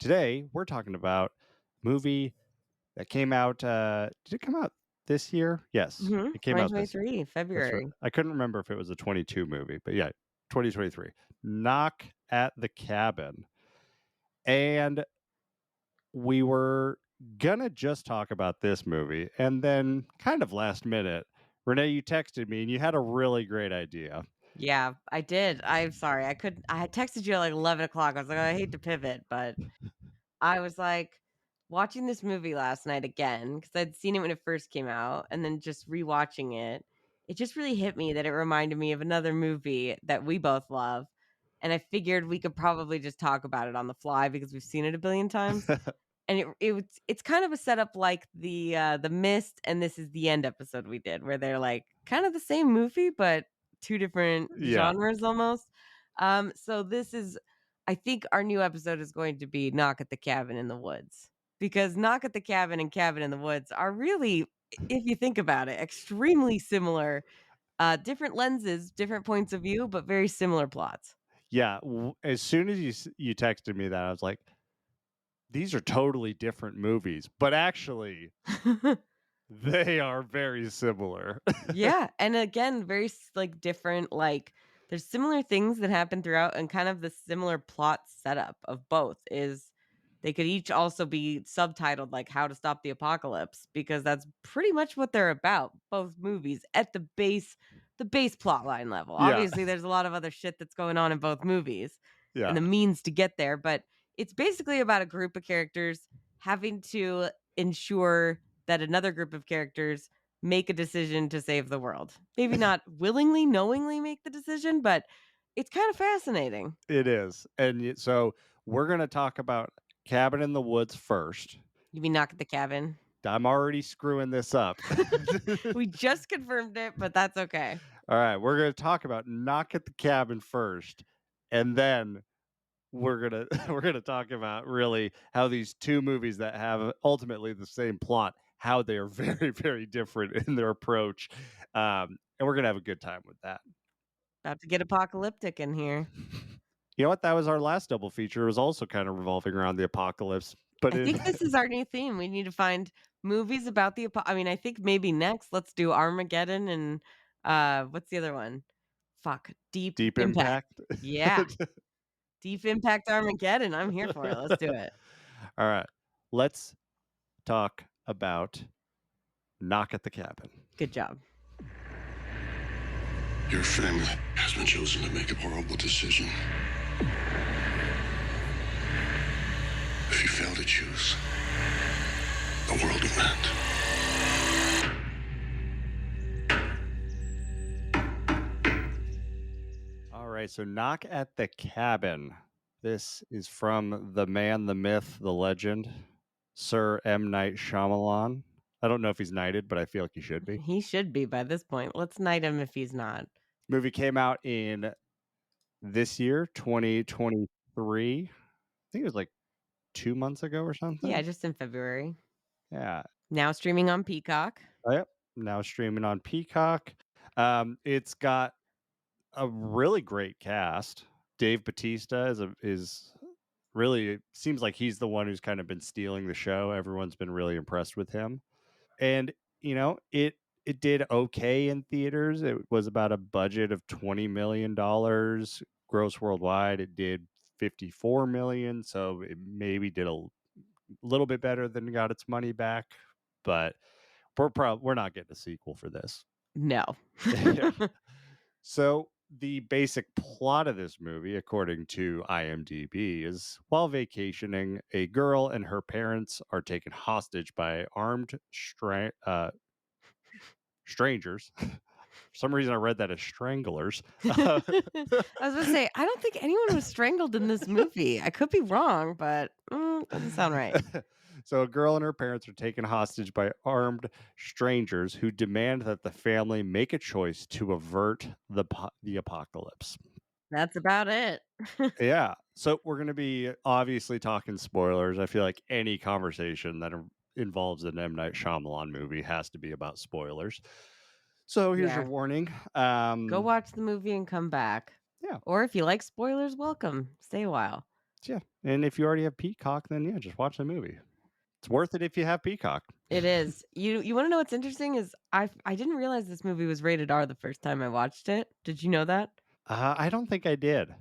Today, we're talking about a movie that came out. Did it come out this year? Yes, it came out this year. 2023, That's right. February. I couldn't remember if it was a 22 movie, but yeah, 2023. Knock at the Cabin. And we were gonna just talk about this movie. And then, kind of last minute, Renee, you texted me and you had a really great idea. Yeah, I did. I'm sorry. I had texted you at like 11 o'clock. I was like, "Oh, I hate to pivot, but I was like watching this movie last night again because I'd seen it when it first came out and then just rewatching it. It just really hit me that it reminded me of another movie that we both love. And I figured we could probably just talk about it on the fly because we've seen it a billion times. And it's kind of a setup like the Mist and This Is the End episode we did, where they're, like, kind of the same movie, but 2 different Yeah. genres almost. So this is I think our new episode is going to be Knock at the Cabin in the Woods, because Knock at the Cabin and Cabin in the Woods are really, if you think about it, extremely similar, different lenses, different points of view, but very similar plots. Yeah. As soon as you texted me that, I was like, these are totally different movies, but actually they are very similar. Yeah, and again, very like different, like there's similar things that happen throughout, and kind of the similar plot setup of both is they could each also be subtitled like How to Stop the Apocalypse, because that's pretty much what they're about, both movies at the base plot line level. Yeah. Obviously, there's a lot of other shit that's going on in both movies and Yeah. the means to get there, but it's basically about a group of characters having to ensure that another group of characters make a decision to save the world. Maybe not willingly, knowingly make the decision, but it's kind of fascinating. It is. And so we're going to talk about Cabin in the Woods first. You mean Knock at the Cabin? I'm already screwing this up. We just confirmed it, but that's okay. All right, we're going to talk about Knock at the Cabin first, and then we're going to we're going to talk about really how these two movies that have ultimately the same plot, how they are very very different in their approach. And we're going to have a good time with that. About to get apocalyptic in here. You know what? That was our last double feature. It was also kind of revolving around the apocalypse, but I in think this is our new theme. We need to find movies about I mean, I think maybe next let's do Armageddon and what's the other one? Fuck, Deep Deep Impact. Impact. Yeah, Deep Impact Armageddon. I'm here for it. Let's do it. All right, let's talk about Knock at the Cabin. Good job. Your family has been chosen to make a horrible decision. If you fail to choose, the world will All right, so Knock at the Cabin. This is from the man, the myth, the legend, Sir M. Night Shyamalan. I don't know if he's knighted, but I feel like he should be. He should be by this point. Let's knight him if he's not. Movie came out in this year, 2023. I think it was like 2 months ago or Yeah, something. just in February. Yeah. Now streaming on Peacock. Yep. Now streaming on Peacock. It's got a really great cast. Dave Bautista is really, it seems like he's the one who's kind of been stealing the show. Everyone's been really impressed with him. And it did okay in theaters. It was about a budget of $20 million gross worldwide. It did 54 million, so it maybe did a little bit better than got its money back, but we're not getting a sequel for this. No. Yeah. So the basic plot of this movie, according to IMDb, is while vacationing, a girl and her parents are taken hostage by armed strangers. For some reason, I read that as stranglers. I was gonna say, I don't think anyone was strangled in this movie. I could be wrong, but doesn't sound right. So, a girl and her parents are taken hostage by armed strangers who demand that the family make a choice to avert the apocalypse. That's about it. Yeah. So we're going to be obviously talking spoilers. I feel like any conversation that involves an M. Night Shyamalan movie has to be about spoilers. So here's your Yeah. warning. Go watch the movie and come back. Yeah. Or if you like spoilers, welcome. Stay a while. Yeah, and if you already have Peacock, then yeah, just watch the movie. It's worth it if you have Peacock. It is. You wanna know what's interesting is I didn't realize this movie was rated R the first time I watched it. Did you know that? I don't think I did.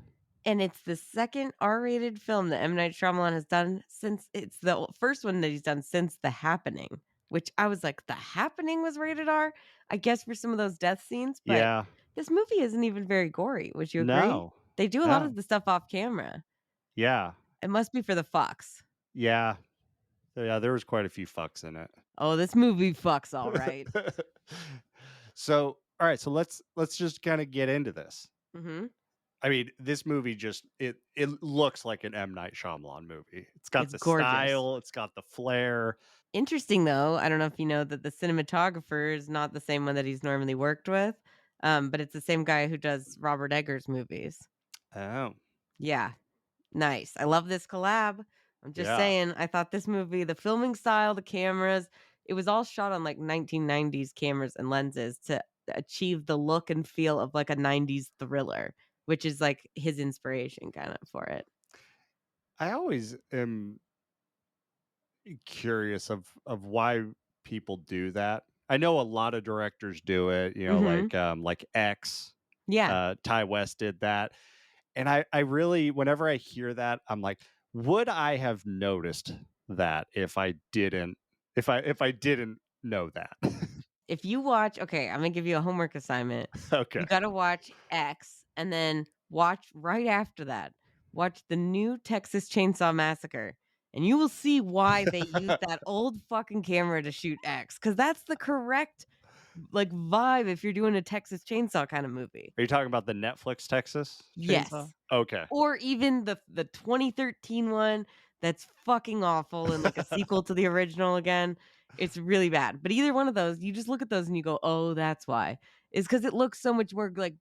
And it's the second R-rated film that M. Night Shyamalan has done since it's the first one that he's done since The Happening, which I was like, The Happening was rated R? I guess for some of those death scenes, but Yeah. this movie isn't even very gory. Would you agree? No. They do a lot of No. the stuff off camera. Yeah. It must be for the fucks. Yeah. Yeah, there was quite a few fucks in it. Oh, this movie fucks all right. So, all right, so let's just kind of get into this. Mhm. I mean, this movie just it looks like an M. Night Shyamalan movie. It's got It's the gorgeous. style, it's got the flair. Interesting though, I don't know if you know that the cinematographer is not the same one that he's normally worked with, but it's the same guy who does Robert Eggers movies. Oh, Yeah, nice. I love this collab. I'm just yeah. saying, I thought this movie, the filming style, the cameras, it was all shot on like 1990s cameras and lenses to achieve the look and feel of like a 90s thriller, which is like his inspiration kind of for it. I always am curious of why people do that. I know a lot of directors do it, Mhm. like X, Yeah. Ty West did that. And I really, whenever I hear that, I'm like, would I have noticed that if I didn't know that? If you watch okay, I'm gonna give you a homework assignment. Okay. You gotta watch X and then watch right after that, watch the new Texas Chainsaw Massacre, and you will see why they used that old fucking camera to shoot X, because that's the correct, like, vibe if you're doing a Texas Chainsaw kind of movie. Are you talking about the Netflix Texas Chainsaw? Yes. Okay. Or even the 2013 one that's fucking awful and like a sequel to the original again. It's really bad. But either one of those, you just look at those and you go, "Oh, that's why." Is because it looks so much more like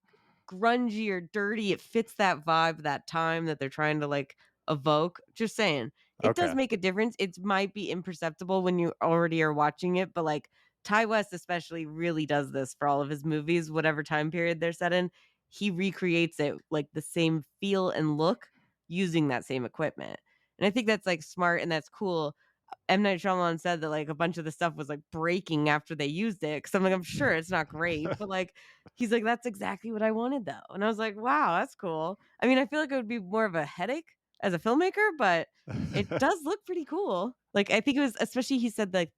grungy or dirty. It fits that vibe, that time that they're trying to like evoke. Just saying. It does Okay. make a difference. It might be imperceptible when you already are watching it, but like Ty West especially really does this for all of his movies, whatever time period they're set in. He recreates it like the same feel and look using that same equipment. And I think that's like smart and that's cool. M. Night Shyamalan said that like a bunch of the stuff was like breaking after they used it. Cause I'm like, I'm sure it's not great, but like he's like, that's exactly what I wanted though. And I was like, wow, that's cool. I mean, I feel like it would be more of a headache as a filmmaker, but it does look pretty cool. Like I think it was especially he said like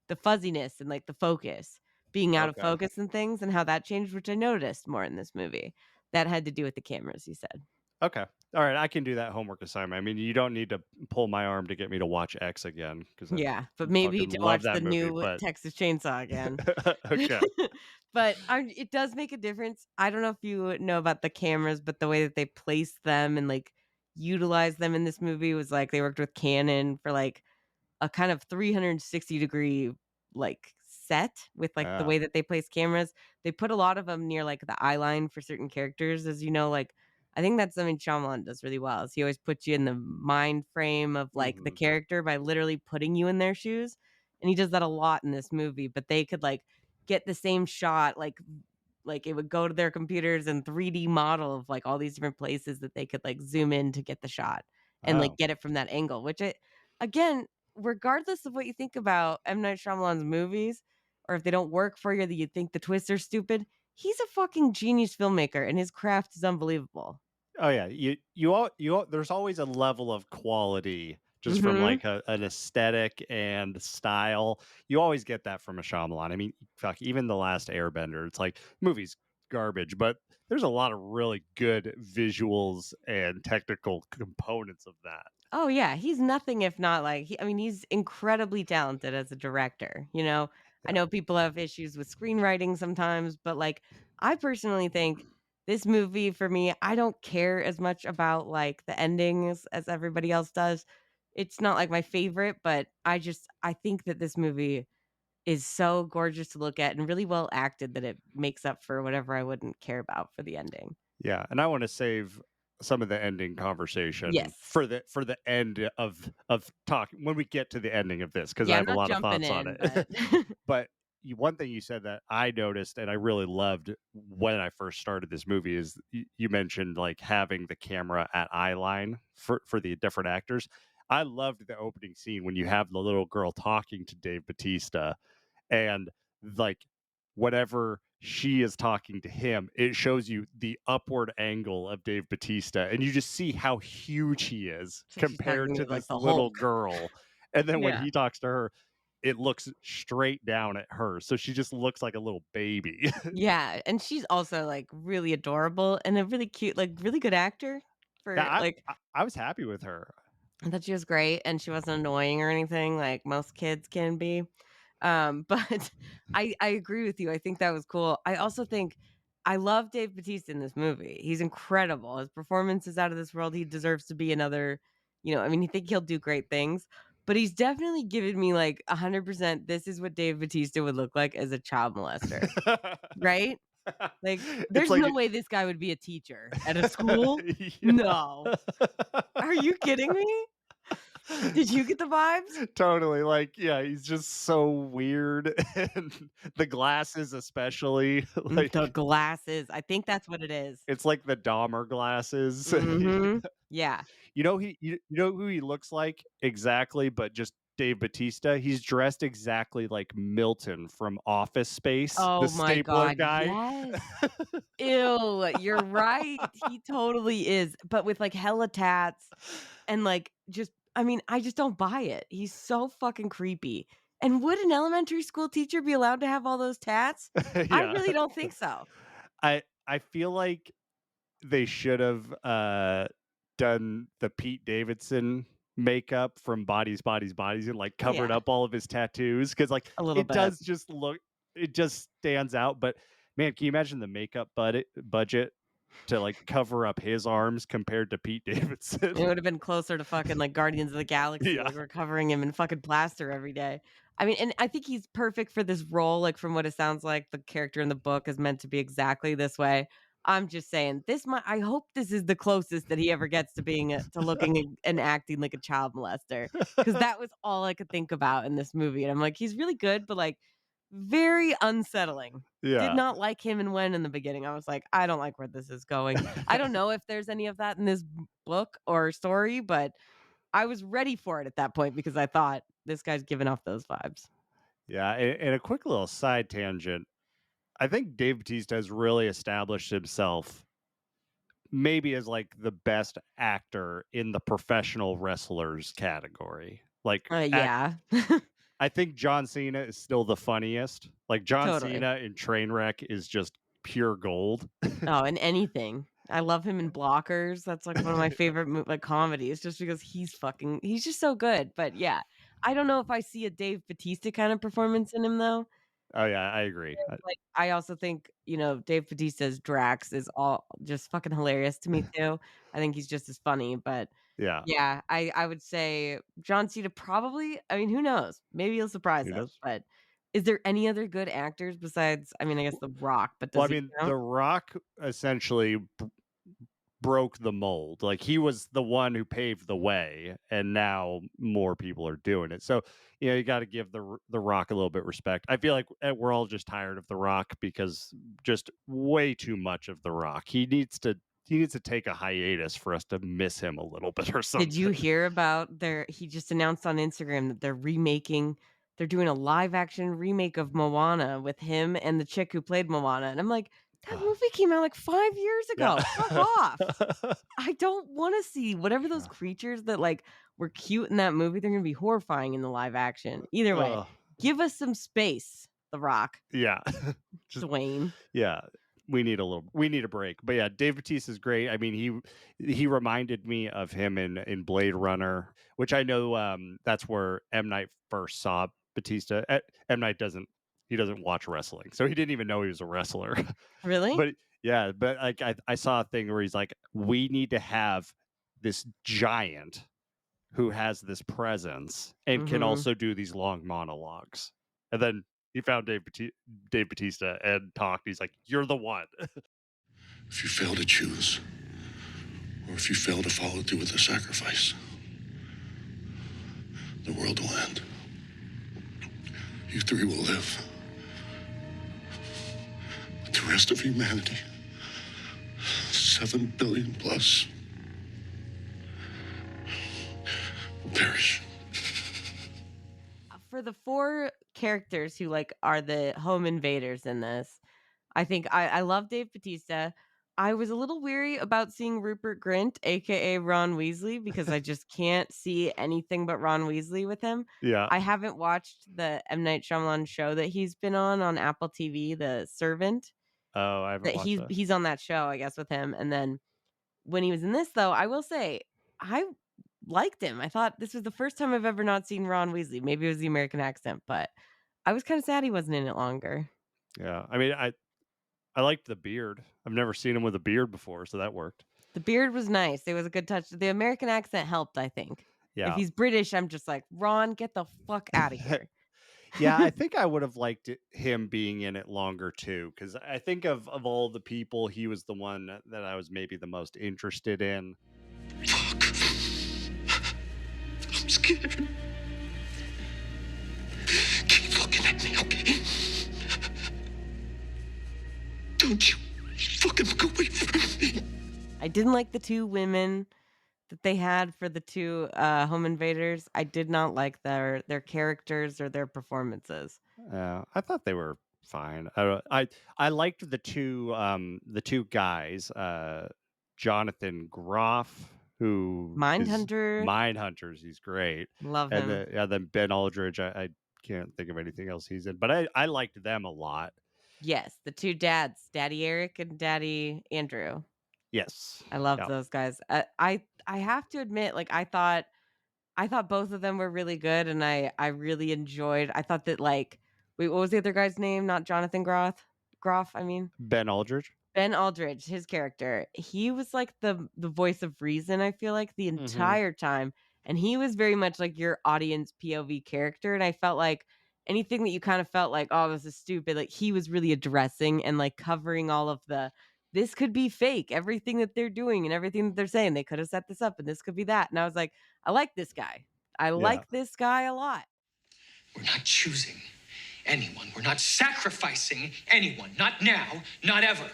the fuzziness and like the focus being out of Okay. focus and things and how that changed, which I noticed more in this movie. That had to do with the cameras, he said. Okay. All right. I can do that homework assignment. I mean, you don't need to pull my arm to get me to watch X again because I Yeah, but maybe fucking to love watch the that movie. new But Texas Chainsaw again. okay. But it does make a difference. I don't know if you know about the cameras, but the way that they place them and like utilize them in this movie was like they worked with Canon for like a kind of 360-degree, like, set with, like, the Uh, way that they place cameras. They put a lot of them near, like, the eye line for certain characters, as you know, like, I think that's something Shyamalan does really well, is he always puts you in the mind frame of, like, the mhm. character by literally putting you in their shoes, and he does that a lot in this movie, but they could, like, get the same shot, like, it would go to their computers and 3D model of, like, all these different places that they could, like, zoom in to get the shot and, like, Oh, get it from that angle, which again, regardless of what you think about M. Night Shyamalan's movies, or if they don't work for you, that you think the twists are stupid, he's a fucking genius filmmaker and his craft is unbelievable. oh yeah. There's always a level of quality just from Mhm. like an aesthetic and style. You always get that from a Shyamalan. I mean, fuck, even the last Airbender. It's like movie's garbage, but there's a lot of really good visuals and technical components of that. Oh, yeah, he's nothing if not like I mean, he's incredibly talented as a director, you know? I Yeah. know people have issues with screenwriting sometimes, but, like, I personally think this movie for me, I don't care as much about, like, the endings as everybody else does. It's not, like, my favorite, but I think that this movie is so gorgeous to look at and really well acted that it makes up for whatever I wouldn't care about for the ending. Yeah, and I want to save some of the ending conversation Yes. for the end of talk when we get to the ending of this because I Yeah, I'm have a not lot of jumping thoughts on in, it. but But one thing you said that I noticed and I really loved when I first started this movie is you mentioned like having the camera at eye line for the different actors. I loved the opening scene when you have the little girl talking to Dave Bautista, and like whenever she is talking to him, it shows you the upward angle of Dave Bautista, and you just see how huge he is So she's compared talking to to like this the little Hulk. girl. And then when Yeah. he talks to her, it looks straight down at her. So she just looks like a little baby. Yeah, and she's also, like, really adorable and a really cute, like, really good actor Yeah, for, like I was happy with her. I thought she was great, and she wasn't annoying or anything like most kids can be. But I agree with you. I think that was cool. I also think I love Dave Bautista in this movie. He's incredible. His performance is out of this world. He deserves to be another, I mean, I think he'll do great things, but he's definitely given me like 100% this is what Dave Bautista would look like as a child molester, right? Like, It's there's like no way this guy would be a teacher at a school. No. yeah. Are you kidding me? Did you get the vibes? Totally. Like, yeah, he's just so weird. And the glasses, especially. The Like, glasses. I think that's what it is. it's like the Dahmer glasses. Mhm. Yeah. You know who he looks like exactly, but just Dave Batista. He's dressed exactly like Milton from Office Space, the Oh my stapler god, guy. yes. Ew, you're right. He totally is, but with, like, hella tats and, like, just I mean, I just don't buy it. He's so fucking creepy. And would an elementary school teacher be allowed to have all those tats? I Yeah. really don't think so. I feel like they should have done the Pete Davidson makeup from Bodies and like covered Yeah, up all of his tattoos because like a little it bit. does just look it just stands out. But man, can you imagine the makeup budget to like cover up his arms compared to Pete Davidson? It would've been closer to fucking, like, Guardians of the Galaxy, Yeah. like, we're covering him in fucking plaster every day. I mean, and I think he's perfect for this role, like, from what it sounds like, the character in the book is meant to be exactly this way. I'm just saying, I hope this is the closest that he ever gets to being to looking and acting like a child molester, because that was all I could think about in this movie, and I'm like, "He's really good, but, like, very unsettling." Did Yeah. not like him and Wen in the beginning. I was like, "I don't like where this is going." I don't know if there's any of that in this book or story, but I was ready for it at that point because I thought this guy's giving off those vibes. Yeah. And a quick little side tangent. I think Dave Bautista has really established himself maybe as like the best actor in the professional wrestlers category. Like Yeah. I think John Cena is still the funniest. Like John Totally. Cena in Trainwreck is just pure gold. Oh, and anything. I love him in Blockers. That's like one of my favorite like comedies just because he's just so good. But yeah, I don't know if I see a Dave Bautista kind of performance in him though. Oh yeah, I agree. Like, I also think, Dave Bautista's Drax is all just fucking hilarious to me too. I think he's just as funny, but Yeah, yeah, I would say John Cena probably I mean, who knows? Maybe he'll surprise who us, knows? but is there any other good actors besides I mean, I guess The Rock, but Well, I does he mean, count? The Rock essentially broke the mold. Like he was the one who paved the way, and now more people are doing it. So you got to give the Rock a little bit respect. I feel like we're all just tired of the Rock because just way too much of the Rock. He needs to take a hiatus for us to miss him a little bit or Did you something. hear about he just announced on Instagram that they're doing a live action remake of Moana with him and the chick who played Moana, and I'm like, "That movie came out like 5 years Yeah. ago. Fuck off." I don't wanna see whatever those creatures that, like, were cute in that movie, they're gonna be horrifying in the live action. Either way, Ugh. give us some space, The Rock, Yeah. Just Dwayne. yeah. We need a break. But yeah, Dave Bautista is great. I mean, he reminded me of him in Blade Runner, which I know that's where M. Night first saw Batista. M. Night doesn't watch wrestling. So he didn't even know he was a wrestler. Really? But yeah, but like I saw a thing where he's like, we need to have this giant who has this presence and can Mhm. also do these long monologues. And then he found Dave Bautista and talked. He's like, "You're the one." If you fail to choose, or if you fail to follow through with the sacrifice, the world will end. You three will live, rest of humanity, 7 billion plus, will perish. For the 4 characters who, like, are the home invaders in this, I think I love Dave Bautista. I was a little weary about seeing Rupert Grint, AKA Ron Weasley, because I just can't see anything but Ron Weasley with him. Yeah. I haven't watched the M. Night Shyamalan show that he's been on Apple TV, The Servant, Oh, I haven't that watched that. he's on that show, I guess, with him, and then when he was in this, though, I will say, I liked him. I thought this was the first time I've ever not seen Ron Weasley. Maybe it was the American accent, but I was kinda sad he wasn't in it longer. Yeah. I mean, I liked the beard. I've never seen him with a beard before, so that worked. The beard was nice. It was a good touch. The American accent helped, I think. If Yeah. he's British, I'm just like, "Ron, get the fuck out of here." Yeah, I think I would have liked him being in it longer too, because I think of all the people, he was the one that I was maybe the most interested in. Fuck. I'm scared. Keep looking at me, okay? Don't you fucking look away from me. I didn't like the 2 women that they had for the 2, home invaders. I did not like their characters or their performances. I thought they were fine. I liked the two guys, Jonathan Groff, who is Mindhunter, Mindhunters. He's great, love and him. then Ben Aldridge. I can't think of anything else he's in, but I liked them a lot. Yes, the 2 dads, Daddy Eric and Daddy Andrew. Yes. I love Yeah. those guys. I have to admit, like, I thought both of them were really good, and I really enjoyed I thought that, like wait, what was the other guy's name? Not Jonathan Groff, I mean? Ben Aldridge. Ben Aldridge, his character, he was like the voice of reason, I feel like, the Hmm. entire time, and he was very much like your audience POV character, and I felt like anything that you kind of felt like, "Oh, this is stupid," like, he was really addressing and, like, covering all of the, "This could be fake, everything that they're doing and everything that they're saying, they could have set this up, and this could be that," and I was like, "I like this guy. I Yeah. like this guy a lot." We're not choosing anyone. We're not sacrificing anyone. Not now, not ever.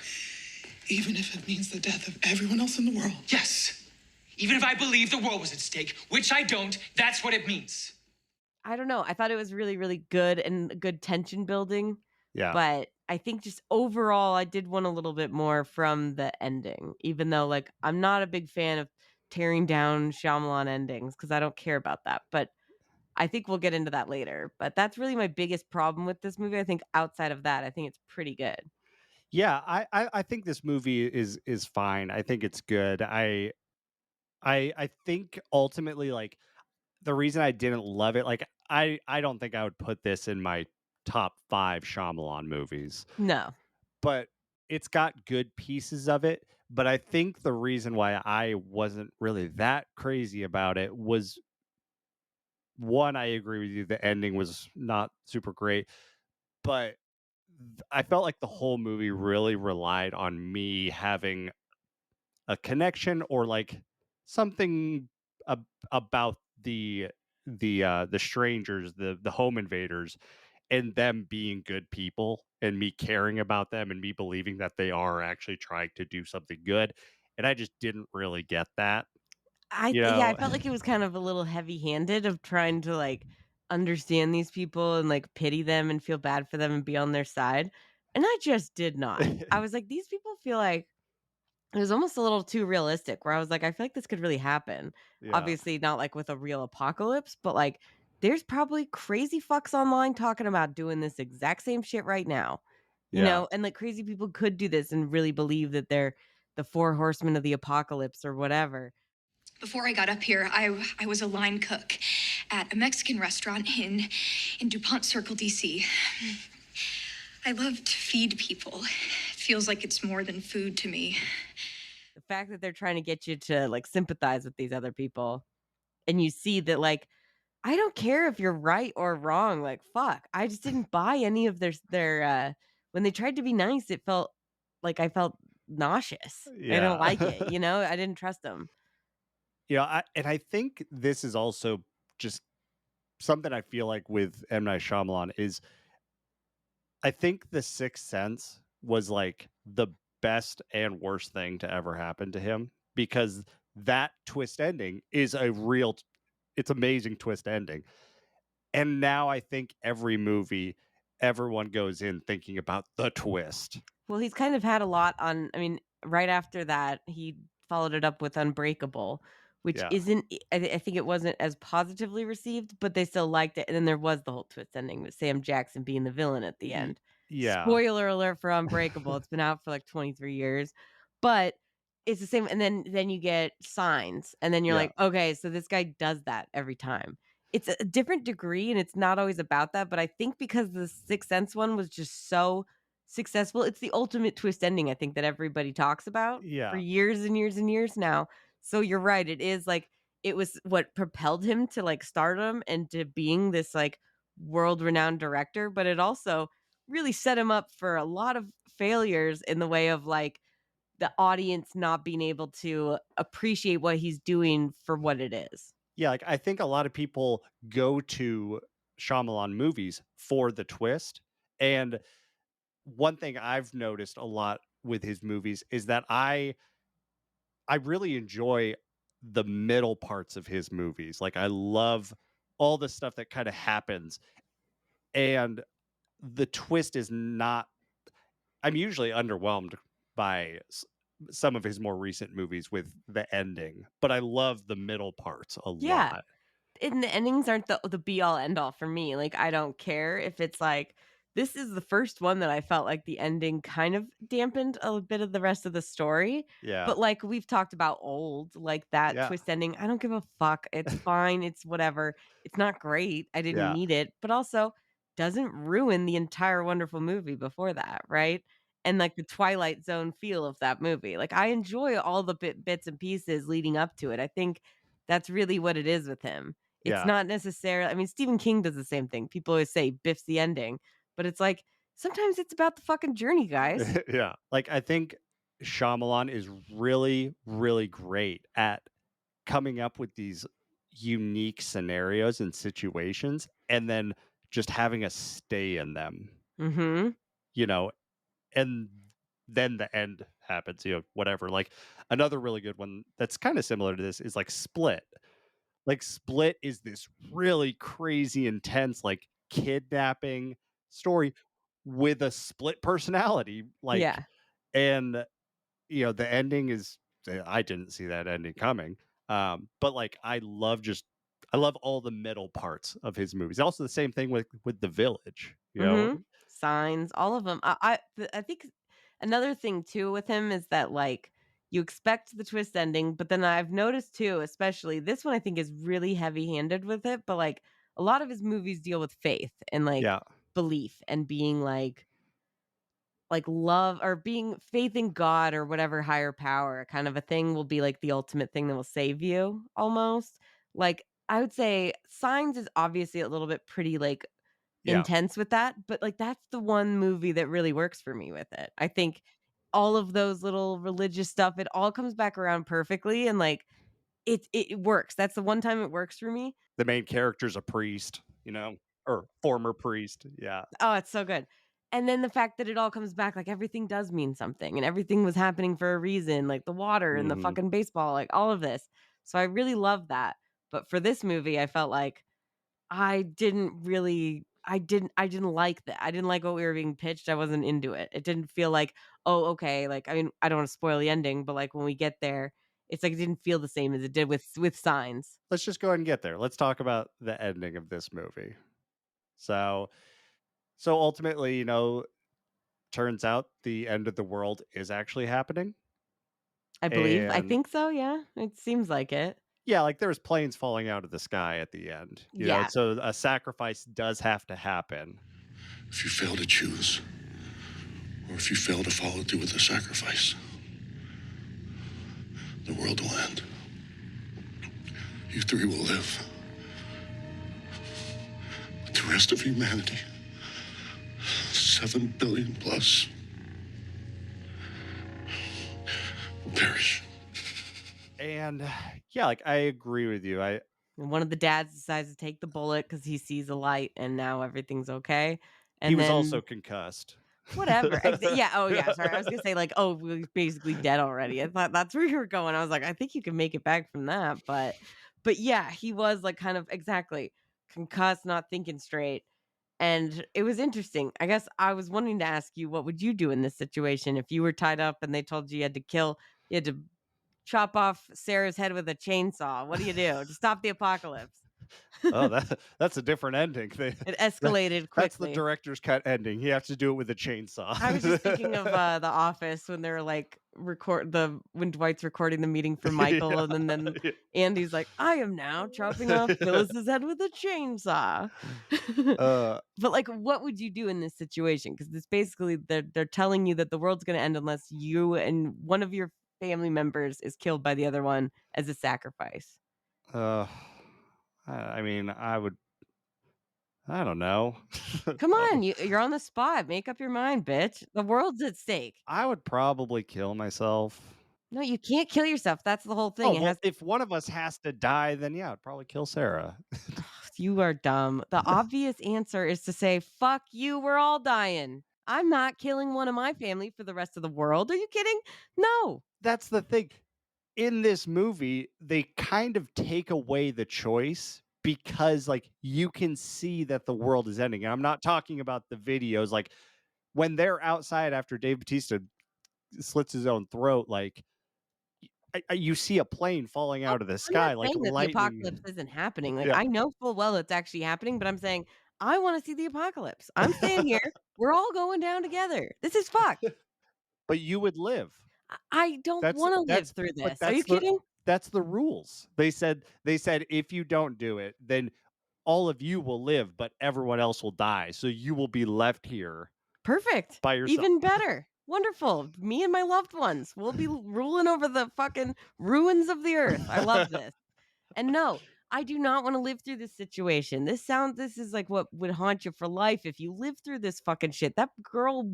Even if it means the death of everyone else in the world. Yes. Even if I believe the world was at stake, which I don't, that's what it means. I don't know, I thought it was really, really good and good tension building. Yeah. But I think just overall, I did want a little bit more from the ending, even though, like, I'm not a big fan of tearing down Shyamalan endings because I don't care about that. But I think we'll get into that later. But that's really my biggest problem with this movie. I think outside of that, I think it's pretty good. Yeah. I think this movie is fine. I think it's good. I think ultimately, like, the reason I didn't love it, like, I don't think I would put this in my top 5 Shyamalan movies, No, but it's got good pieces of it. But I think the reason why I wasn't really that crazy about it was, one, I agree with you, the ending was not super great, but I felt like the whole movie really relied on me having a connection, or like something about the strangers, the home invaders, and them being good people, and me caring about them, and me believing that they are actually trying to do something good. And I just didn't really get that, yeah, I you know. felt like it was kind of a little heavy-handed of trying to, like, understand these people and, like, pity them and feel bad for them and be on their side, and I just did not. I was like, "These people feel like" it was almost a little too realistic where I was like, "I feel like this could really happen." Yeah. Obviously, not, like, with a real apocalypse, but, like, there's probably crazy fucks online talking about doing this exact same shit right now, Yeah. and, like, crazy people could do this and really believe that they're the 4 horsemen of the apocalypse or whatever. Before I got up here, I was a line cook at a Mexican restaurant in DuPont Circle, DC. I love to feed people. It feels like it's more than food to me. The fact that they're trying to get you to, like, sympathize with these other people, and you see that, like, I don't care if you're right or wrong, like, fuck, I just didn't buy any of when they tried to be nice, it felt like I felt nauseous. I don't like it, Yeah. I didn't trust them. And I think this is also just something I feel like with M. Night Shyamalan is, I think The Sixth Sense was like the best and worst thing to ever happen to him, because that twist ending is it's amazing twist ending. And now I think every movie, everyone goes in thinking about the twist. Well, he's kind of had a lot on I mean, right after that, he followed it up with Unbreakable, which Yeah. isn't I think it wasn't as positively received, but they still liked it, and then there was the whole twist ending with Sam Jackson being the villain at the Y- end. yeah. Spoiler alert for Unbreakable, it's been out for, like, 23 years, but it's the same and then you get Signs, and then you're Yeah. like, "Okay, so this guy does that every time." It's a different degree, and it's not always about that, but I think because the Sixth Sense one was just so successful. It's the ultimate twist ending, I think, that everybody talks about for Yeah. years and years and years now. So you're right. It is like it was what propelled him to like stardom and to being this like world renowned director, but it also really set him up for a lot of failures in the way of like the audience not being able to appreciate what he's doing for what it is. Yeah, like I think a lot of people go to Shyamalan movies for the twist. And one thing I've noticed a lot with his movies is that I really enjoy the middle parts of his movies. Like I love all the stuff that kind of happens, and the twist is not I'm usually underwhelmed by some of his more recent movies with the ending, but I love the middle parts a Yeah. lot. And the endings aren't the be all end all for me. Like, I don't care if it's like this is the first one that I felt like the ending kind of dampened a bit of the rest of the story. Yeah. But like we've talked about old, like that Yeah. twist ending, I don't give a fuck. It's fine. It's whatever. It's not great. I didn't Yeah. need it, but also doesn't ruin the entire wonderful movie before that, right? And like the Twilight Zone feel of that movie. Like I enjoy all the bits and pieces leading up to it. I think that's really what it is with him. It's Yeah. not necessarily I mean, Stephen King does the same thing. People always say Biff's the ending, but it's like, sometimes it's about the fucking journey, guys. Yeah. Like I think Shyamalan is really, really great at coming up with these unique scenarios and situations and then just having us stay in them, Mhm. you know, and then the end happens, whatever. Like another really good one that's kind of similar to this is like Split. Like Split is this really crazy, intense, like kidnapping story with a split personality. Like, Yeah. and the ending is I didn't see that ending coming. But like I love all the middle parts of his movies. Also the same thing with The Village. Mhm. Signs, all of them. I think another thing too with him is that, like, you expect the twist ending, but then I've noticed too, especially this one I think is really heavy-handed with it, but, like, a lot of his movies deal with faith and, like, Yeah. belief and being, like love or being faith in God or whatever higher power kind of a thing will be like the ultimate thing that will save you almost. Like I would say Signs is obviously a little bit pretty like Yeah. intense with that, but like that's the one movie that really works for me with it. I think all of those little religious stuff, it all comes back around perfectly and like it works. That's the one time it works for me. The main character's a priest, or former priest. Yeah. Oh, it's so good. And then the fact that it all comes back, like, everything does mean something, and everything was happening for a reason, like the water and the Hmm. fucking baseball, like, all of this. So I really love that. But for this movie, I felt like I didn't like that. I didn't like what we were being pitched. I wasn't into it. It didn't feel like, "Oh, okay." Like, I mean, I don't wanna spoil the ending, but, like, when we get there, it's like it didn't feel the same as it did with Signs. Let's just go ahead and get there. Let's talk about the ending of this movie. So ultimately, turns out the end of the world is actually happening. I And think so, yeah. It seems like it. yeah, like there's planes falling out of the sky at the end. Yeah. So a sacrifice does have to happen. If you fail to choose, or if you fail to follow through with the sacrifice, the world will end. You three will live. But the rest of humanity, 7 billion plus, will perish. And yeah, like I agree with you. And one of the dads decides to take the bullet because he sees a light and now everything's okay. He And was also then concussed. Whatever. Yeah. Oh, yeah. Sorry. I was gonna say like, oh, we're basically dead already. I thought that's where you were going. I was like, I think you can make it back from that, but yeah, he was like kind of exactly concussed, not thinking straight, and it was interesting. I guess I was wanting to ask you, what would you do in this situation if you were tied up and they told you you had to chop off Sarah's head with a chainsaw? What do you do to stop the apocalypse? Oh, that's a different ending. It That- escalated that's the quickly. director's cut ending. You have to do it with a chainsaw. I was just thinking of The Office when they're like when Dwight's recording the meeting for Michael, Yeah, and then yeah. Andy's like, "I am now chopping off Phyllis's head with a chainsaw." Uh, But like, what would you do in this situation? Because this basically they're telling you that the world's going to end unless you and one of your family members is killed by the other one as a sacrifice. uh, I mean, I don't know. Come Oh, on, you're on the spot. Make up your mind, bitch. The world's at stake. I would probably kill myself. No, you can't kill yourself. That's the whole Oh, thing. It well, has if one of us has to die, then yeah, I'd probably kill Sarah. You are dumb. The obvious answer is to say, fuck you, we're all dying. I'm not killing one of my family for the rest of the world. Are you kidding? No. That's the thing. In this movie, they kind of take away the choice because like you can see that the world is ending. And I'm not talking about the videos like when they're outside after Dave Bautista slits his own throat, like you see a plane falling Oh, out of the I'm not sky like saying that the apocalypse lightning. isn't happening. Like, Yeah. I know full well it's actually happening, but I'm saying, I want to see the apocalypse. I'm staying here. We're all going down together. This is fucked. But you would live. I don't That's want to live that's through but this. Are you kidding? that's the rules. They said if you don't do it, then all of you will live, but everyone else will die. So you will be left here Perfect. by yourself. Even better. Wonderful. Me and my loved ones will be ruling over the fucking ruins of the earth. I love this. And no, I do not want to live through this situation. This is like what would haunt you for life if you live through this fucking shit. That girl,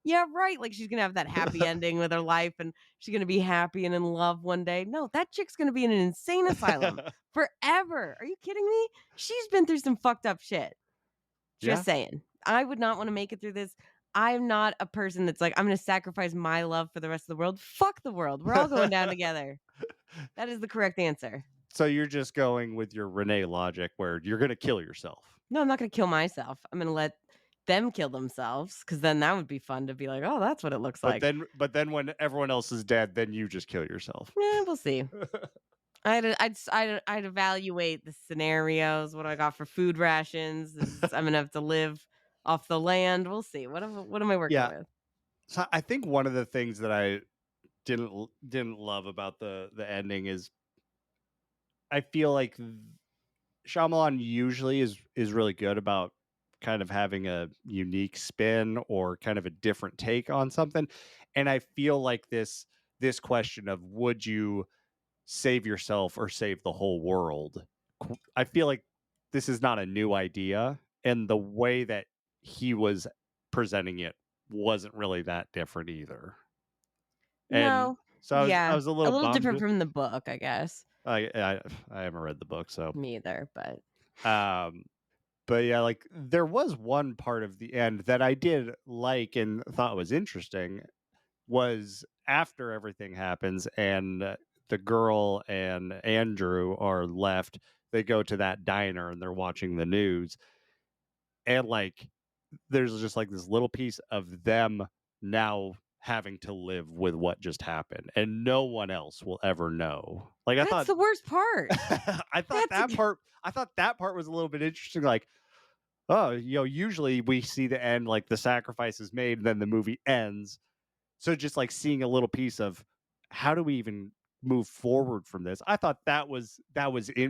yeah, right. Like she's gonna have that happy ending with her life and she's gonna be happy and in love one day. No, that chick's gonna be in an insane asylum forever. Are you kidding me? She's been through some fucked up shit. Yeah. Just saying. I would not want to make it through this. I'm not a person that's like, I'm going to sacrifice my love for the rest of the world. Fuck the world. We're all going down together. That is the correct answer. So you're just going with your Renee logic where you're going to kill yourself. No, I'm not going to kill myself. I'm going to let them kill themselves because then that would be fun to be like, oh, that's what it looks like. But then when everyone else is dead, then you just kill yourself. Yeah, we'll see. I'd evaluate the scenarios. What I got for food rations. I'm gonna have to live off the land. We'll see. What am I working Yeah. with? So I think one of the things that I didn't love about the ending is I feel like Shyamalan usually is really good about kind of having a unique spin or kind of a different take on something. And I feel like this question of would you save yourself or save the whole world? I feel like this is not a new idea, and the way that he was presenting it wasn't really that different either. And No. so I Yeah. was a A little little different bummed. from the book, I guess. I haven't read the book, so Me either, but um but yeah, like there was one part of the end that I did like and thought was interesting was after everything happens and the girl and Andrew are left, they go to that diner and they're watching the news and like there's just like this little piece of them now having to live with what just happened and no one else will ever know. Like I that's thought the worst part. I thought That's that part was a little bit interesting. Like, oh, usually we see the end, like the sacrifice is made, and then the movie ends. So just like seeing a little piece of how do we even move forward from this? I thought that was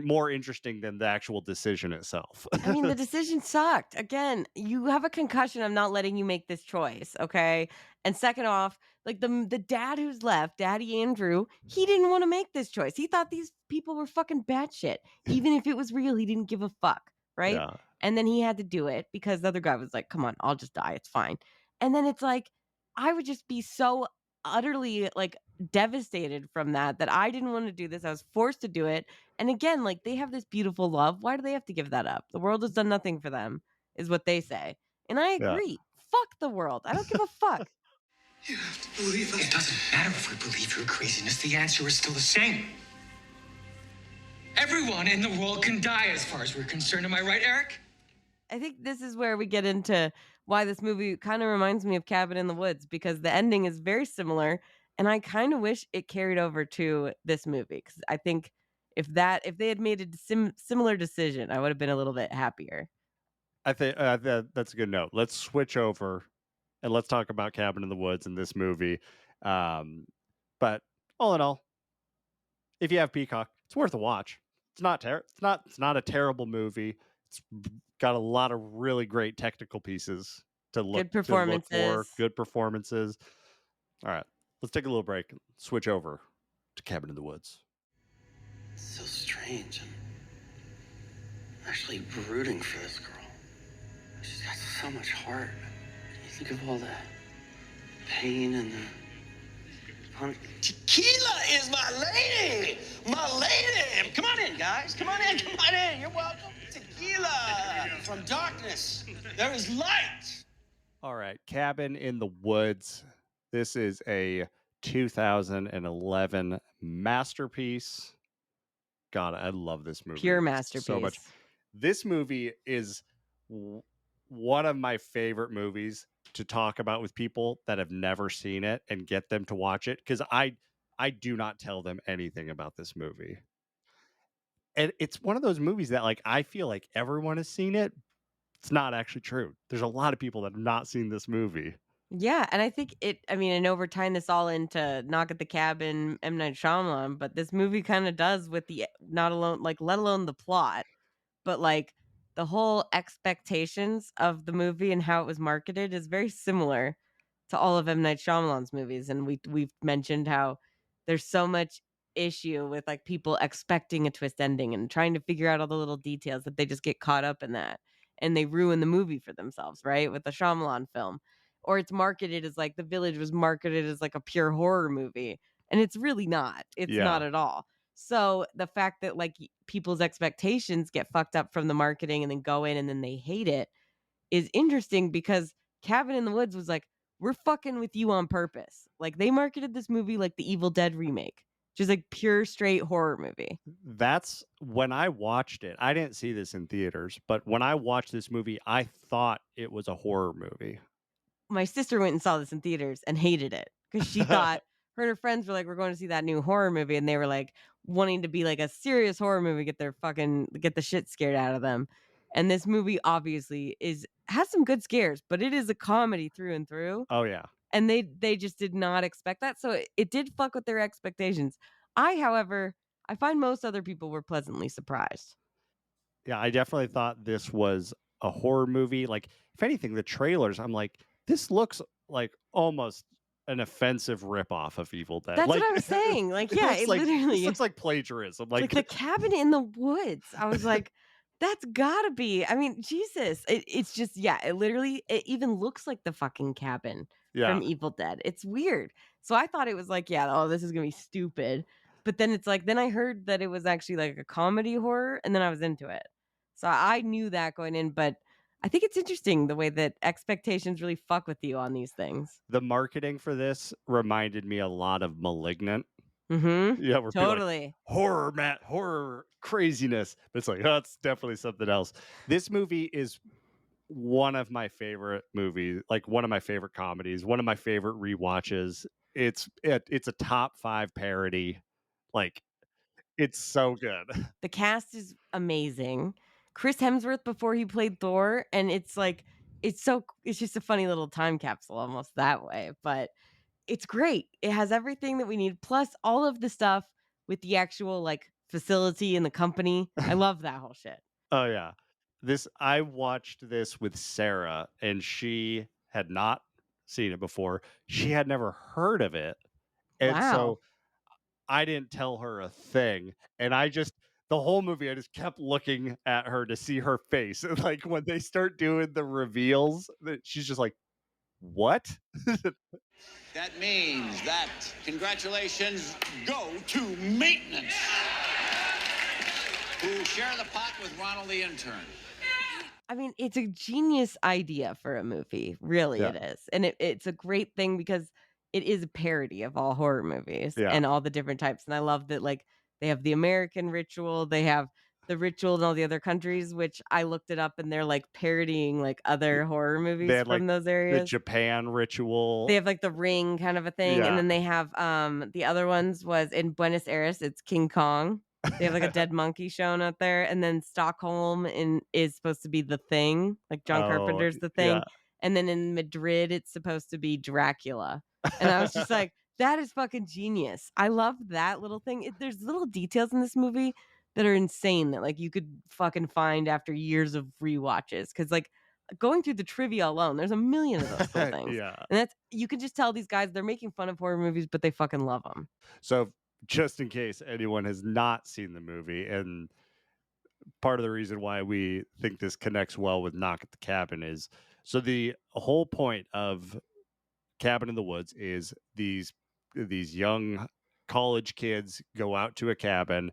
more interesting than the actual decision itself. I mean, the decision sucked. Again, you have a concussion. I'm not letting you make this choice, okay? And second off, like the dad who's left, Daddy Andrew, he didn't want to make this choice. He thought these people were fucking batshit. Even if it was real, he didn't give a fuck, right? Yeah. And then he had to do it because the other guy was like, "Come on, I'll just die. It's fine." And then it's like, I would just be so utterly like devastated from that I didn't want to do this. I was forced to do it. And again, like they have this beautiful love. Why do they have to give that up? The world has done nothing for them, is what they say. And I Yeah. agree. fuck the world. I don't give a fuck. You have to believe us. It doesn't matter if we believe your craziness. The answer is still the same. Everyone in the world can die as far as we're concerned. Am I right, Eric? I think this is where we get into why this movie kind of reminds me of Cabin in the Woods, because the ending is very similar, and I kind of wish it carried over to this movie, because I think if they had made a similar decision, I would have been a little bit happier. I think that's a good note. Let's switch over and let's talk about Cabin in the Woods in this movie. But all in all, if you have Peacock, it's worth a watch. It's not a terrible movie. It's got a lot of really great technical pieces Good to look performances. for, good performances. All right, let's take a little break and switch over to Cabin in the Woods. It's so strange. I'm actually rooting for this girl. She's got so much heart. You think of all the pain and the tequila is my lady! My lady! Come on in, guys. Come on in. Come on in. You're welcome. Tequila! From darkness, there is light! All right, Cabin in the Woods. This is a 2011 masterpiece. God, I love this movie Pure masterpiece. so much. This movie is one of my favorite movies to talk about with people that have never seen it and get them to watch it, because I do not tell them anything about this movie. And it's one of those movies that, like, I feel like everyone has seen it. It's not actually true. There's a lot of people that have not seen this movie. Yeah, and I think I know we're tying this all into Knock at the Cabin, M. Night Shyamalan, but this movie kind of does with the not alone, like, let alone the plot, but like the whole expectations of the movie and how it was marketed is very similar to all of M. Night Shyamalan's movies. And we've mentioned how there's so much issue with like people expecting a twist ending and trying to figure out all the little details that they just get caught up in that and they ruin the movie for themselves, right? With the Shyamalan film. Or it's marketed as like The Village was marketed as like a pure horror movie. And it's really not. It's not Yeah. at all. So the fact that like people's expectations get fucked up from the marketing and then go in and then they hate it is interesting, because Cabin in the Woods was like, we're fucking with you on purpose. Like they marketed this movie like the Evil Dead remake, just like pure straight horror movie. That's when I watched it. I didn't see this in theaters, but when I watched this movie, I thought it was a horror movie. My sister went and saw this in theaters and hated it because she thought her and her friends were like, we're going to see that new horror movie, and they were like wanting to be like a serious horror movie, get the shit scared out of them. And this movie obviously has some good scares, but it is a comedy through and through. Oh yeah. And they just did not expect that, so it did fuck with their expectations. However, I find most other people were pleasantly surprised. Yeah, I definitely thought this was a horror movie. Like, if anything, the trailers, I'm like, this looks like almost an offensive ripoff of Evil Dead. That's like, what I was saying. Like, yeah, it this literally looks like plagiarism. like the Cabin in the Woods. I was like, that's gotta be. I mean, Jesus. It's just, yeah, it even looks like the fucking cabin from Evil Dead. It's weird. So I thought it was like, yeah, oh, this is gonna be stupid. But then it's like, then I heard that it was actually like a comedy horror, and then I was into it. So I knew that going in, but I think it's interesting the way that expectations really fuck with you on these things. The marketing for this reminded me a lot of Malignant. Mm-hmm. Yeah, we're Totally. Like, horror craziness. But it's like, oh, it's definitely something else. This movie is one of my favorite movies, like one of my favorite comedies, one of my favorite rewatches. It's a top 5 parody. Like, it's so good. The cast is amazing. Chris Hemsworth before he played Thor, and it's like it's just a funny little time capsule almost that way, but it's great. It has everything that we need, plus all of the stuff with the actual like facility and the company. I love that whole shit. Oh yeah. I watched this with Sarah, and she had not seen it before. She had never heard of it. And Wow. so I didn't tell her a thing. And the whole movie, I just kept looking at her to see her face. And like when they start doing the reveals, she's just like, what? That means that congratulations go to maintenance, who share the pot with Ronald the intern. I mean, it's a genius idea for a movie. Really, Yeah. it is. And it's a great thing because it is a parody of all horror movies Yeah. and all the different types. And I love that, like, they have the American ritual, they have the ritual in all the other countries, which I looked it up and they're like parodying like other horror They movies had like from those the areas. Japan ritual. They have like the ring kind of a thing. And Yeah. then they have the other ones was in Buenos Aires, it's King Kong. They have like a dead monkey shown out there. And then Stockholm is supposed to be The Thing, like John Oh, Carpenter's The yeah. Thing. And then in Madrid, it's supposed to be Dracula. And I was just like, that is fucking genius. I love that little thing. There's little details in this movie that are insane that like you could fucking find after years of rewatches. Cause like going through the trivia alone, there's a million of those little things. Yeah. And that's, you can just tell these guys, they're making fun of horror movies, but they fucking love them. So just in case anyone has not seen the movie, and part of the reason why we think this connects well with Knock at the Cabin is, so the whole point of Cabin in the Woods is these young college kids go out to a cabin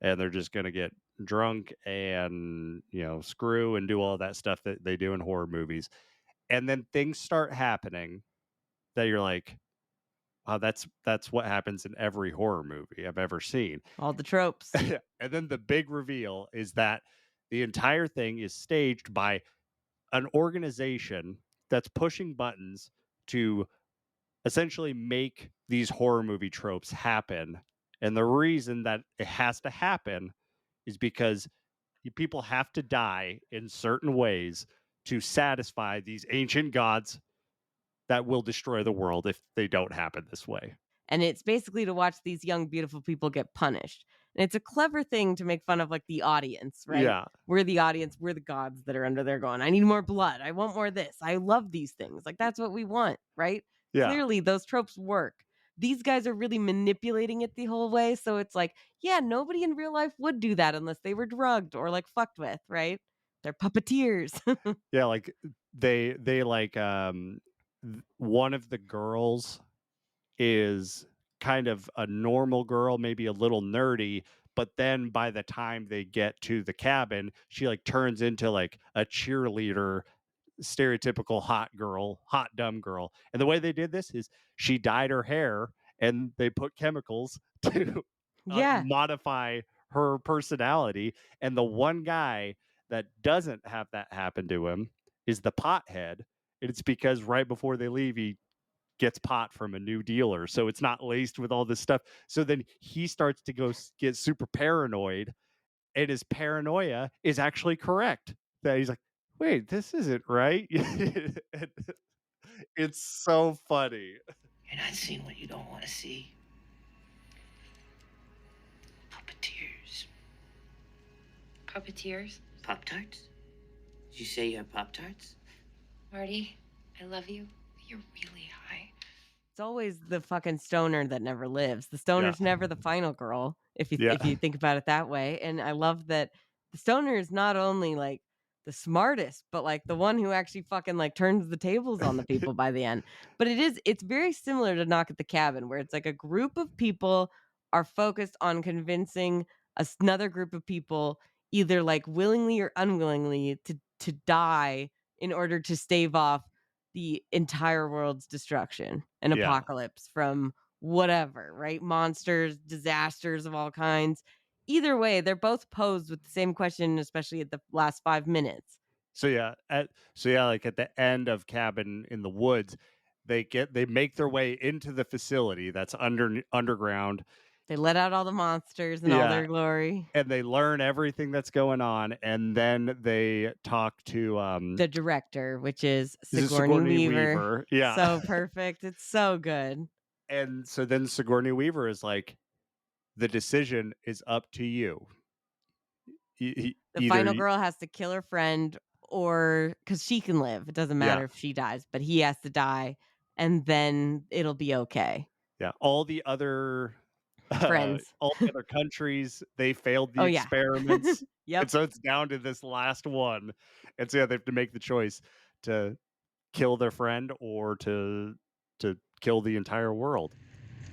and they're just going to get drunk and, you know, screw and do all that stuff that they do in horror movies. And then things start happening that you're like, wow, that's what happens in every horror movie I've ever seen. All the tropes. And then the big reveal is that the entire thing is staged by an organization that's pushing buttons to essentially make these horror movie tropes happen. And the reason that it has to happen is because people have to die in certain ways to satisfy these ancient gods that will destroy the world if they don't happen this way. And it's basically to watch these young, beautiful people get punished. And it's a clever thing to make fun of like the audience, right? Yeah. We're the audience, we're the gods that are under there going, I need more blood. I want more of this. I love these things. Like that's what we want, right? Yeah. Clearly, those tropes work. These guys are really manipulating it the whole way. So it's like, yeah, nobody in real life would do that unless they were drugged or like fucked with, right? They're puppeteers. Yeah, like they like one of the girls is kind of a normal girl, maybe a little nerdy, but then by the time they get to the cabin, she like turns into like a cheerleader, stereotypical hot girl, hot dumb girl. And the way they did this is she dyed her hair and they put chemicals to Yeah. modify her personality. And the one guy that doesn't have that happen to him is the pothead. And it's because right before they leave, he gets pot from a new dealer, so it's not laced with all this stuff. So then he starts to get super paranoid, and his paranoia is actually correct. That he's like, wait, this isn't right. It's so funny. You're not seeing what you don't want to see. Puppeteers. Puppeteers? Pop-Tarts? Did you say you have Pop-Tarts? Marty, I love you. You're really high. It's always the fucking stoner that never lives. The stoner's never the final girl, if you think about it that way. And I love that the stoner is not only like the smartest, but like the one who actually fucking like turns the tables on the people by the end. But it's very similar to Knock at the Cabin, where it's like a group of people are focused on convincing another group of people, either like willingly or unwillingly, to die in order to stave off the entire world's destruction and Yeah. apocalypse from whatever, right? Monsters, disasters of all kinds. Either way, they're both posed with the same question, especially at the last 5 minutes. So yeah, like at the end of Cabin in the Woods, they make their way into the facility that's underground. They let out all the monsters in all their glory. And they learn everything that's going on, and then they talk to the director, which is Sigourney Weaver. Weaver. Yeah. So perfect. It's so good. And so then Sigourney Weaver is like, the decision is up to you. The final girl has to kill her friend, or because she can live. It doesn't matter if she dies, but he has to die, and then it'll be okay. Yeah. All the other friends, all the other countries, they failed the experiments. Yep. And so it's down to this last one. And so they have to make the choice to kill their friend or to kill the entire world.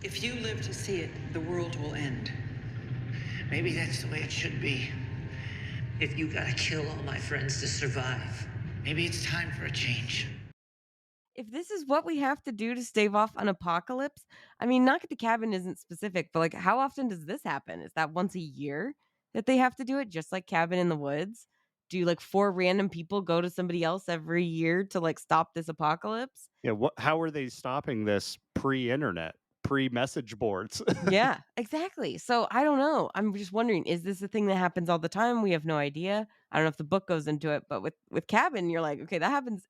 If you live to see it, the world will end. Maybe that's the way it should be. if you gotta kill all my friends to survive. Maybe it's time for a change. If this is what we have to do to stave off an apocalypse, I mean, Knock at the Cabin isn't specific, but like, how often does this happen? Is that once a year that they have to do it, just like Cabin in the Woods? Do like 4 random people go to somebody else every year to like stop this apocalypse? Yeah, how are they stopping this pre-internet, pre-message boards? Yeah, exactly. So I don't know. I'm just wondering, is this a thing that happens all the time? We have no idea. I don't know if the book goes into it, but with Cabin, you're like, okay, that happens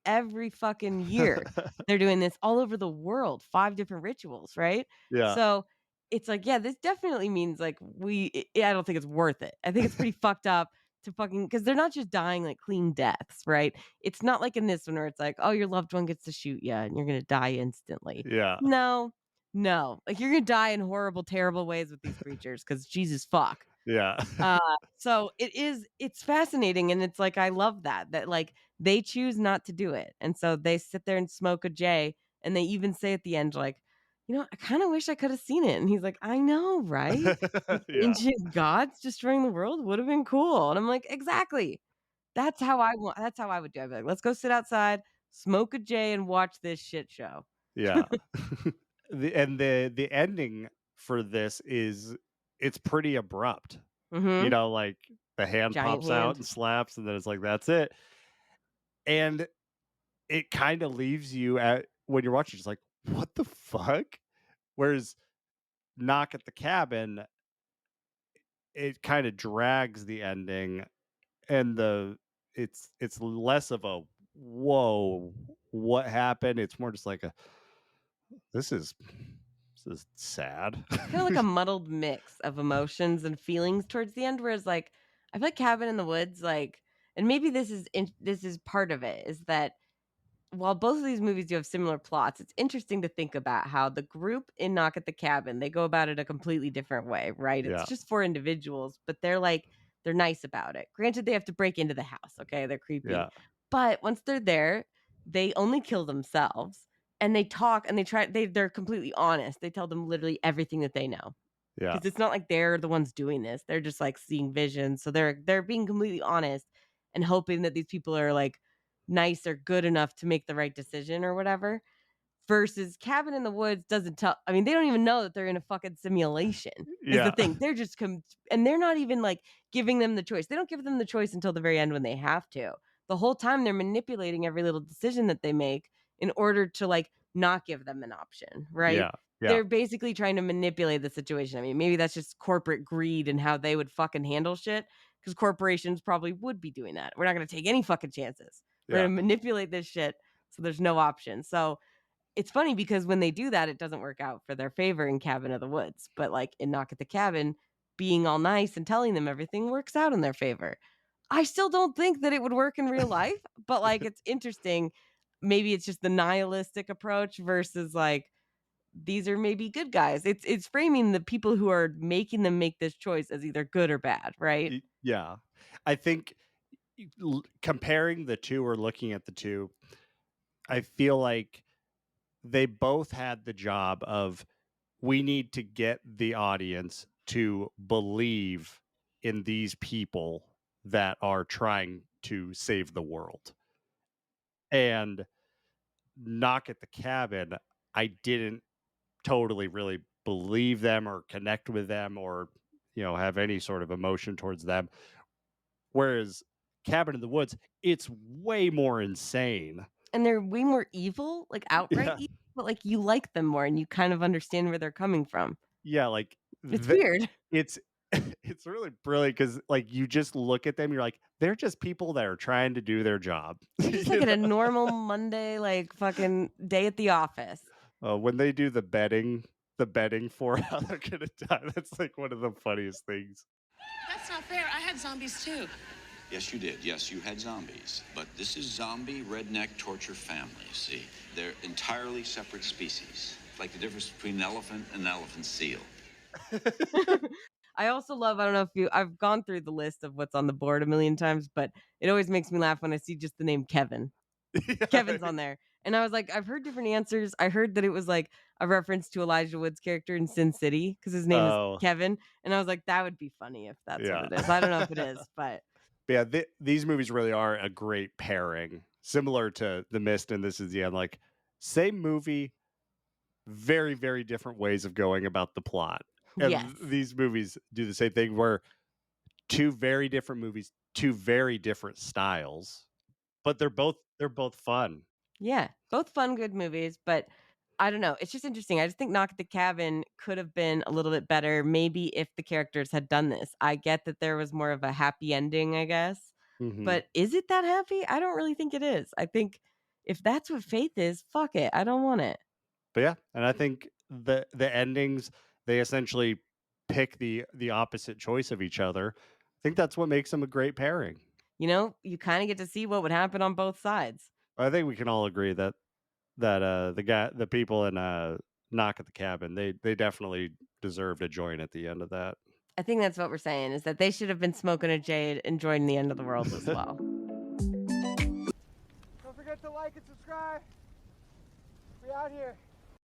every fucking year. They're doing this all over the world, 5 different rituals, right? Yeah. So it's like, yeah, this definitely means like I don't think it's worth it. I think it's pretty fucked up to fucking because they're not just dying like clean deaths, right? It's not like in this one where it's like, oh, your loved one gets to shoot you and you're gonna die instantly. Yeah. No, no, like you're gonna die in horrible, terrible ways with these creatures because Jesus fuck. Yeah. Uh, so it's fascinating, and it's like, I love that, like, they choose not to do it, and so they sit there and smoke a J, and they even say at the end, like, I kinda wish I coulda seen it," and he's like, "I know, right? Like, Yeah. ancient gods destroying the world would've been cool," and I'm like, "Exactly. That's how I would do it. I'd be like, "Let's go sit outside, smoke a J, and watch this shit show." Yeah. The ending for this is it's pretty abrupt. Mhm. Like the hand Giant pops out hand. and slaps and then it's like that's it. And it kind of leaves you at when you're watching, just like, what the fuck? Whereas Knock at the Cabin, it kind of drags the ending and it's less of a whoa, what happened? It's more just like a this is this is sad. Kinda like a muddled mix of emotions and feelings towards the end, whereas, like, I feel like Cabin in the Woods, like and maybe this is part of it, is that while both of these movies do have similar plots, it's interesting to think about how the group in Knock at the Cabin, they go about it a completely different way, right? It's Yeah. just 4 individuals, but they're nice about it. Granted, they have to break into the house, okay? They're creepy. Yeah. But once they're there, they only kill themselves, and they talk, and they're completely honest. They tell them literally everything that they know. Yeah. Because it's not like they're the ones doing this. They're just, like, seeing visions, so they're being completely honest and hoping that these people are, like, nice or good enough to make the right decision or whatever, versus Cabin in the Woods doesn't tell I mean, they don't even know that they're in a fucking simulation is the Yeah. thing. They're just and they're not even, like, giving them the choice. They don't give them the choice until the very end when they have to. The whole time, they're manipulating every little decision that they make in order to, like, not give them an option, right? Yeah. Yeah. They're basically trying to manipulate the situation. I mean, maybe that's just corporate greed and how they would fucking handle shit, because corporations probably would be doing that. We're not gonna take any fucking chances. We're Yeah. gonna manipulate this shit so there's no option. So it's funny because when they do that, it doesn't work out for their favor in Cabin of the Woods. But like in Knock at the Cabin, being all nice and telling them everything works out in their favor. I still don't think that it would work in real life, but like it's interesting. Maybe it's just the nihilistic approach versus like these are maybe good guys. It's framing the people who are making them make this choice as either good or bad, right? Yeah. I think comparing the two or looking at the two, I feel like they both had the job of we need to get the audience to believe in these people that are trying to save the world. And Knock at the Cabin, I didn't totally really believe them or connect with them or have any sort of emotion towards them. Whereas Cabin in the Woods, it's way more insane. And they're way more evil, like outright Yeah. evil, but like you like them more and you kind of understand where they're coming from. Yeah, like It's weird. it's it's really brilliant because like you just look at them, you're like, they're just people that are trying to do their job. They're just like at a normal Monday, like fucking day at the office. When they do the betting for how they're gonna die, that's like one of the funniest things. That's not fair. I had zombies too. Yes, you did. Yes, you had zombies. But this is zombie redneck torture family, see? They're entirely separate species. Like the difference between an elephant and an elephant seal. I also love, I don't know if I've gone through the list of what's on the board a million times, but it always makes me laugh when I see just the name Kevin. Yeah. Kevin's on there. And I was like, I've heard different answers. I heard that it was like a reference to Elijah Wood's character in Sin City because his name is Oh, Kevin. And I was like, that would be funny if that's yeah. what it is. I don't know if it is, but But yeah, these movies really are a great pairing, similar to The Mist and This Is the End. Like, same movie, very, very different ways of going about the plot. And Yes. these movies do the same thing, where two very different movies, two very different styles, but they're both fun. Yeah, both fun, good movies, but I don't know. It's just interesting. I just think Knock at the Cabin could have been a little bit better, maybe if the characters had done this. I get that there was more of a happy ending, I guess, Mhm. but is it that happy? I don't really think it is. I think if that's what faith is, fuck it. I don't want it. But yeah, and I think the endings, they essentially pick the opposite choice of each other. I think that's what makes them a great pairing. You know, you kind of get to see what would happen on both sides. I think we can all agree that the people in Knock at the Cabin, they definitely deserved a join at the end of that. I think that's what we're saying, is that they should have been smoking a jade and joining the end of the world as well. Don't forget to like and subscribe. We out here.